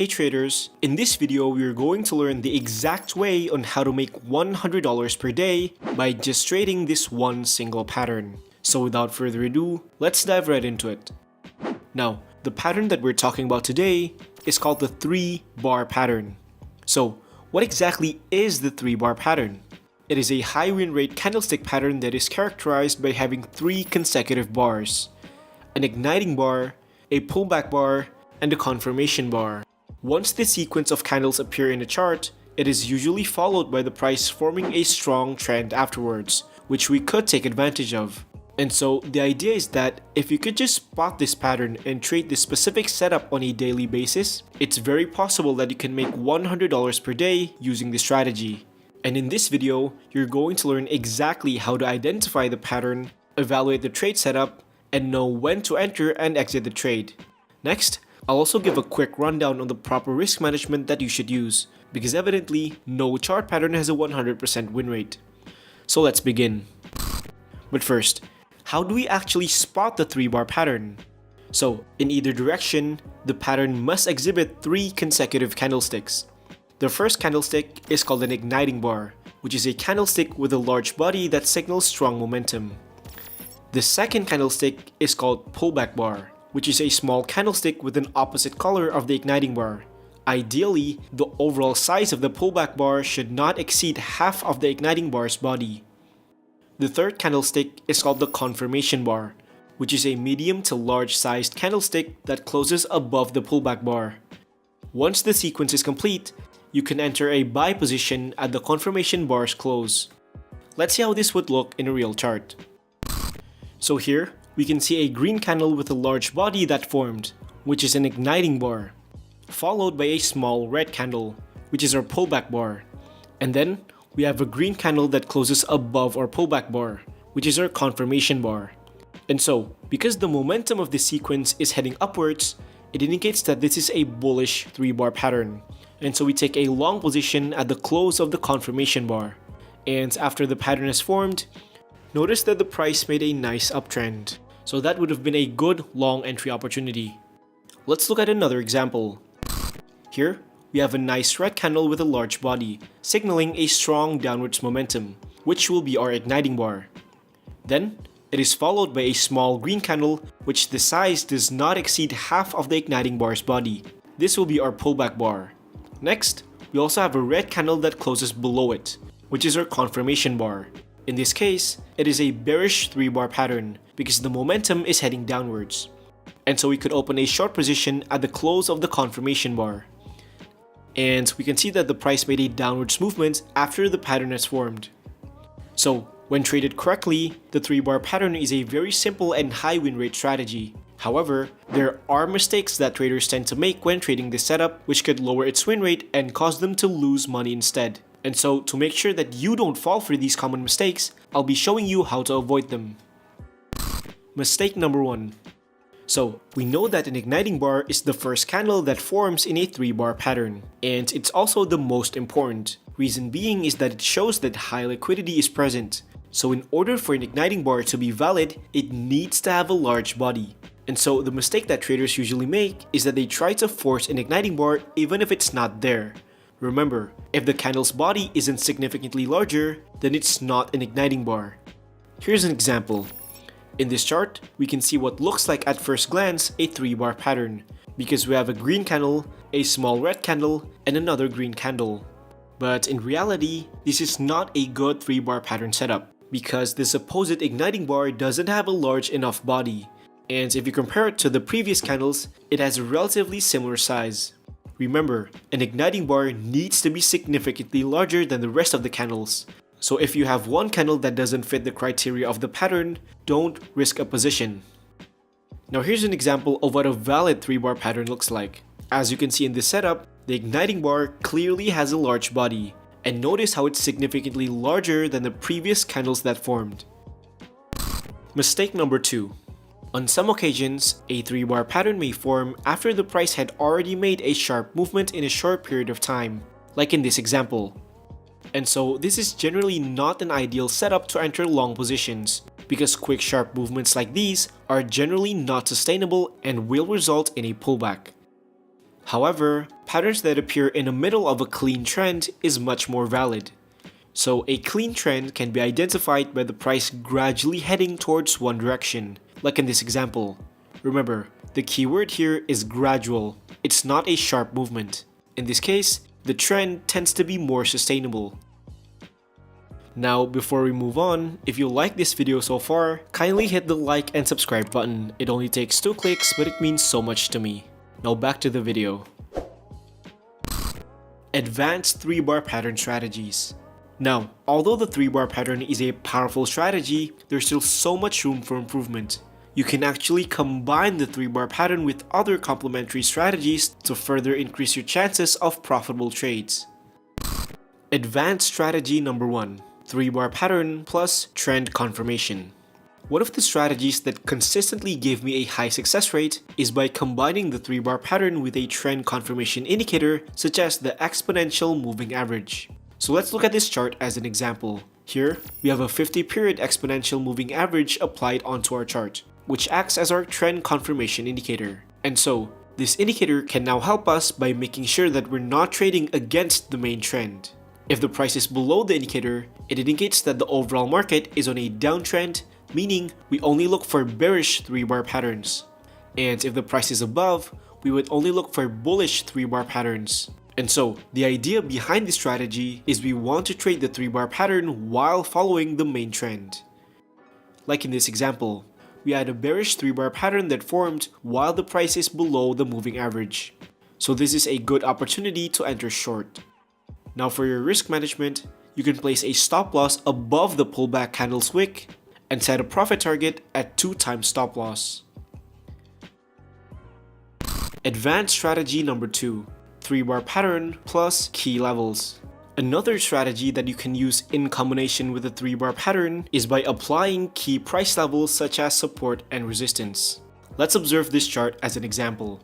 Hey traders, in this video we are going to learn the exact way on how to make $100 per day by just trading this one single pattern. So without further ado, let's dive right into it. Now, the pattern that we're talking about today is called the 3-bar pattern. So what exactly is the 3-bar pattern? It is a high win rate candlestick pattern that is characterized by having 3 consecutive bars: an igniting bar, a pullback bar, and a confirmation bar. Once this sequence of candles appear in a chart, it is usually followed by the price forming a strong trend afterwards, which we could take advantage of. And so the idea is that if you could just spot this pattern and trade this specific setup on a daily basis, it's very possible that you can make $100 per day using this strategy. And in this video, you're going to learn exactly how to identify the pattern, evaluate the trade setup, and know when to enter and exit the trade. Next, I'll also give a quick rundown on the proper risk management that you should use, because evidently, no chart pattern has a 100% win rate. So let's begin. But first, how do we actually spot the 3-bar pattern? So, in either direction, the pattern must exhibit 3 consecutive candlesticks. The first candlestick is called an igniting bar, which is a candlestick with a large body that signals strong momentum. The second candlestick is called pullback bar, which is a small candlestick with an opposite color of the igniting bar. Ideally, the overall size of the pullback bar should not exceed half of the igniting bar's body. The third candlestick is called the confirmation bar, which is a medium to large sized candlestick that closes above the pullback bar. Once the sequence is complete, you can enter a buy position at the confirmation bar's close. Let's see how this would look in a real chart. So here, we can see a green candle with a large body that formed, which is an igniting bar, followed by a small red candle, which is our pullback bar. And then, we have a green candle that closes above our pullback bar, which is our confirmation bar. And so, because the momentum of this sequence is heading upwards, it indicates that this is a bullish 3-bar pattern. And so we take a long position at the close of the confirmation bar. And after the pattern has formed, notice that the price made a nice uptrend. So that would have been a good long entry opportunity. Let's look at another example. Here, we have a nice red candle with a large body, signaling a strong downwards momentum, which will be our igniting bar. Then, it is followed by a small green candle, which the size does not exceed half of the igniting bar's body. This will be our pullback bar. Next, we also have a red candle that closes below it, which is our confirmation bar. In this case, it is a bearish 3-bar pattern because the momentum is heading downwards. And so we could open a short position at the close of the confirmation bar. And we can see that the price made a downwards movement after the pattern has formed. So, when traded correctly, the 3-bar pattern is a very simple and high win rate strategy. However, there are mistakes that traders tend to make when trading this setup, which could lower its win rate and cause them to lose money instead. And so, to make sure that you don't fall for these common mistakes, I'll be showing you how to avoid them. Mistake number 1. So, we know that an igniting bar is the first candle that forms in a 3-bar pattern, and it's also the most important. Reason being is that it shows that high liquidity is present. So in order for an igniting bar to be valid, it needs to have a large body. And so the mistake that traders usually make is that they try to force an igniting bar even if it's not there. Remember, if the candle's body isn't significantly larger, then it's not an igniting bar. Here's an example. In this chart, we can see what looks like at first glance a 3-bar pattern, because we have a green candle, a small red candle, and another green candle. But in reality, this is not a good 3-bar pattern setup, because the supposed igniting bar doesn't have a large enough body. And if you compare it to the previous candles, it has a relatively similar size. Remember, an igniting bar needs to be significantly larger than the rest of the candles. So if you have one candle that doesn't fit the criteria of the pattern, don't risk a position. Now here's an example of what a valid 3-bar pattern looks like. As you can see in this setup, the igniting bar clearly has a large body. And notice how it's significantly larger than the previous candles that formed. Mistake number 2. On some occasions, a 3-bar pattern may form after the price had already made a sharp movement in a short period of time, like in this example. And so this is generally not an ideal setup to enter long positions, because quick sharp movements like these are generally not sustainable and will result in a pullback. However, patterns that appear in the middle of a clean trend is much more valid. So a clean trend can be identified by the price gradually heading towards one direction, like in this example. Remember, the keyword here is gradual. It's not a sharp movement. In this case, the trend tends to be more sustainable. Now, before we move on, if you like this video so far, kindly hit the like and subscribe button. It only takes 2 clicks, but it means so much to me. Now back to the video. Advanced 3-bar pattern strategies. Now, although the 3-bar pattern is a powerful strategy, there's still so much room for improvement. You can actually combine the 3-bar pattern with other complementary strategies to further increase your chances of profitable trades. Advanced strategy number 1. 3-bar pattern plus trend confirmation. One of the strategies that consistently gave me a high success rate is by combining the 3-bar pattern with a trend confirmation indicator such as the exponential moving average. So let's look at this chart as an example. Here, we have a 50-period exponential moving average applied onto our chart, which acts as our trend confirmation indicator. And so, this indicator can now help us by making sure that we're not trading against the main trend. If the price is below the indicator, it indicates that the overall market is on a downtrend, meaning we only look for bearish 3-bar patterns. And if the price is above, we would only look for bullish 3-bar patterns. And so, the idea behind this strategy is we want to trade the 3-bar pattern while following the main trend. Like in this example, we had a bearish 3-bar pattern that formed while the price is below the moving average. So this is a good opportunity to enter short. Now for your risk management, you can place a stop loss above the pullback candle's wick and set a profit target at 2 times stop loss. Advanced strategy number 2. 3-bar pattern plus key levels. Another strategy that you can use in combination with the 3-bar pattern is by applying key price levels such as support and resistance. Let's observe this chart as an example.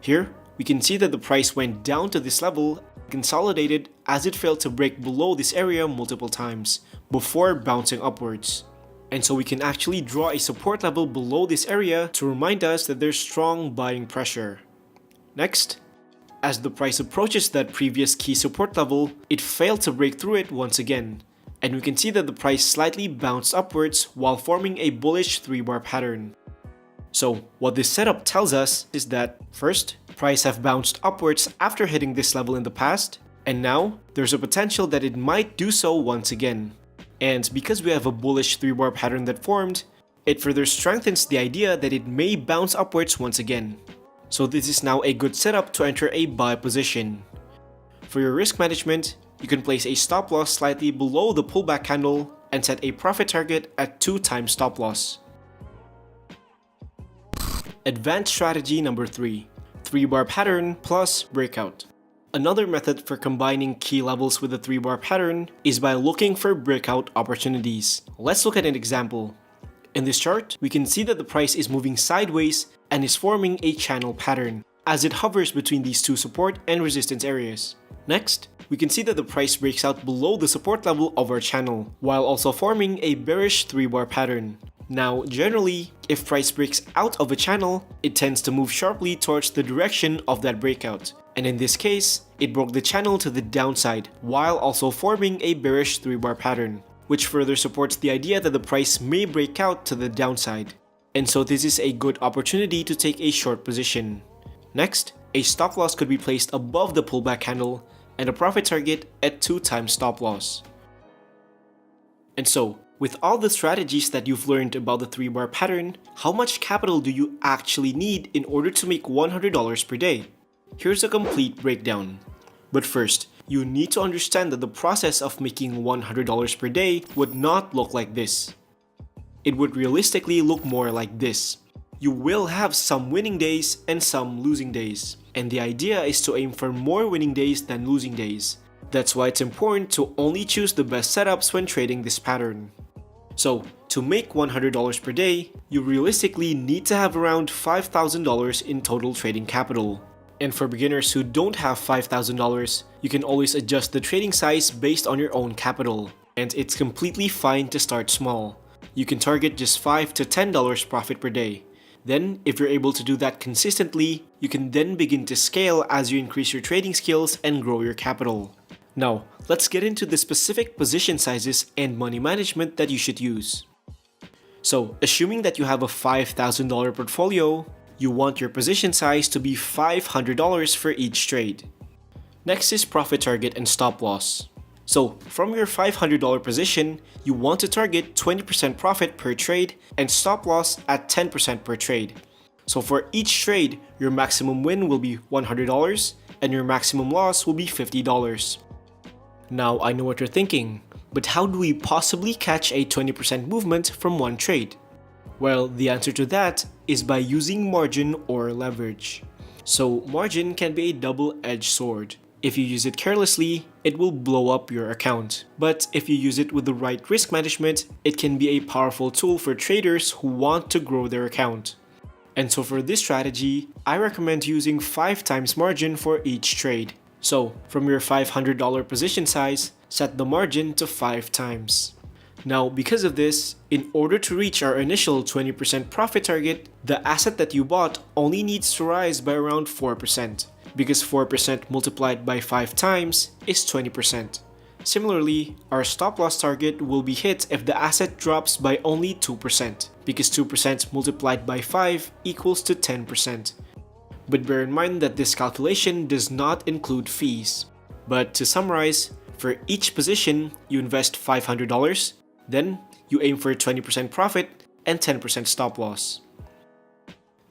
Here, we can see that the price went down to this level, consolidated as it failed to break below this area multiple times before bouncing upwards. And so we can actually draw a support level below this area to remind us that there's strong buying pressure. Next, as the price approaches that previous key support level, it failed to break through it once again, and we can see that the price slightly bounced upwards while forming a bullish 3-bar pattern. So what this setup tells us is that, first, price have bounced upwards after hitting this level in the past, and now there's a potential that it might do so once again. And because we have a bullish 3-bar pattern that formed, it further strengthens the idea that it may bounce upwards once again. So this is now a good setup to enter a buy position. For your risk management, you can place a stop loss slightly below the pullback candle and set a profit target at 2 times stop loss. Advanced strategy number 3. 3-bar pattern plus breakout. Another method for combining key levels with a 3-bar pattern is by looking for breakout opportunities. Let's look at an example. In this chart, we can see that the price is moving sideways and is forming a channel pattern as it hovers between these 2 support and resistance areas. Next, we can see that the price breaks out below the support level of our channel while also forming a bearish 3-bar pattern. Now, generally, if price breaks out of a channel, it tends to move sharply towards the direction of that breakout. And in this case, it broke the channel to the downside while also forming a bearish 3-bar pattern, which further supports the idea that the price may break out to the downside. And so this is a good opportunity to take a short position. Next, a stop loss could be placed above the pullback candle and a profit target at 2 times stop loss. And so, with all the strategies that you've learned about the 3-bar pattern, how much capital do you actually need in order to make $100 per day? Here's a complete breakdown. But first, you need to understand that the process of making $100 per day would not look like this. It would realistically look more like this. You will have some winning days and some losing days, and the idea is to aim for more winning days than losing days. That's why it's important to only choose the best setups when trading this pattern. So, to make $100 per day, you realistically need to have around $5,000 in total trading capital. And for beginners who don't have $5,000, you can always adjust the trading size based on your own capital. And it's completely fine to start small. You can target just $5 to $10 profit per day. Then, if you're able to do that consistently, you can then begin to scale as you increase your trading skills and grow your capital. Now, let's get into the specific position sizes and money management that you should use. So, assuming that you have a $5,000 portfolio, you want your position size to be $500 for each trade. Next is profit target and stop loss. So, from your $500 position, you want to target 20% profit per trade and stop loss at 10% per trade. So for each trade, your maximum win will be $100 and your maximum loss will be $50. Now I know what you're thinking, but how do we possibly catch a 20% movement from one trade? Well, the answer to that is by using margin or leverage. So margin can be a double-edged sword. If you use it carelessly, it will blow up your account. But if you use it with the right risk management, it can be a powerful tool for traders who want to grow their account. And so for this strategy, I recommend using 5 times margin for each trade. So from your $500 position size, set the margin to 5 times. Now, because of this, in order to reach our initial 20% profit target, the asset that you bought only needs to rise by around 4%. Because 4% multiplied by 5 times is 20%. Similarly, our stop loss target will be hit if the asset drops by only 2%, because 2% multiplied by 5 equals to 10%. But bear in mind that this calculation does not include fees. But to summarize, for each position, you invest $500, then you aim for 20% profit and 10% stop loss.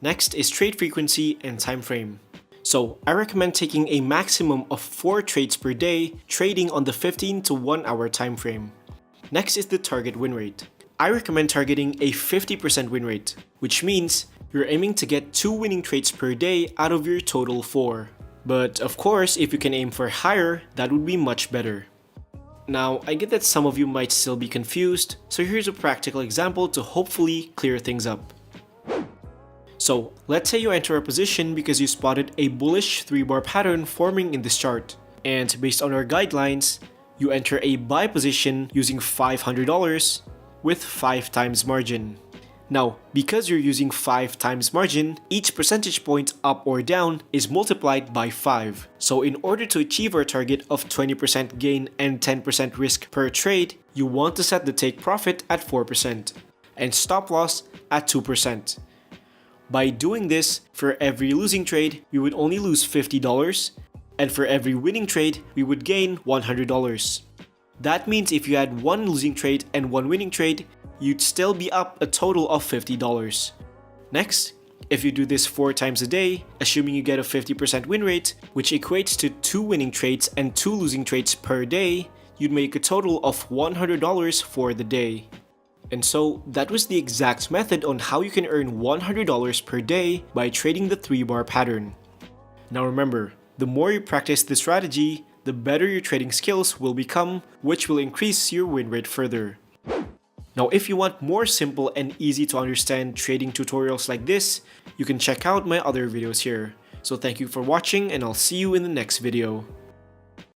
Next is trade frequency and time frame. So I recommend taking a maximum of 4 trades per day, trading on the 15 to 1 hour time frame. Next is the target win rate. I recommend targeting a 50% win rate, which means you're aiming to get 2 winning trades per day out of your total 4. But of course, if you can aim for higher, that would be much better. Now, I get that some of you might still be confused, so here's a practical example to hopefully clear things up. So, let's say you enter a position because you spotted a bullish 3-bar pattern forming in this chart. And based on our guidelines, you enter a buy position using $500 with 5 times margin. Now, because you're using 5 times margin, each percentage point up or down is multiplied by 5. So in order to achieve our target of 20% gain and 10% risk per trade, you want to set the take profit at 4% and stop loss at 2%. By doing this, for every losing trade, we would only lose $50, and for every winning trade, we would gain $100. That means if you had 1 losing trade and 1 winning trade, you'd still be up a total of $50. Next, if you do this 4 times a day, assuming you get a 50% win rate, which equates to 2 winning trades and 2 losing trades per day, you'd make a total of $100 for the day. And so, that was the exact method on how you can earn $100 per day by trading the 3-bar pattern. Now remember, the more you practice this strategy, the better your trading skills will become, which will increase your win rate further. Now, if you want more simple and easy to understand trading tutorials like this, you can check out my other videos here. So thank you for watching and I'll see you in the next video.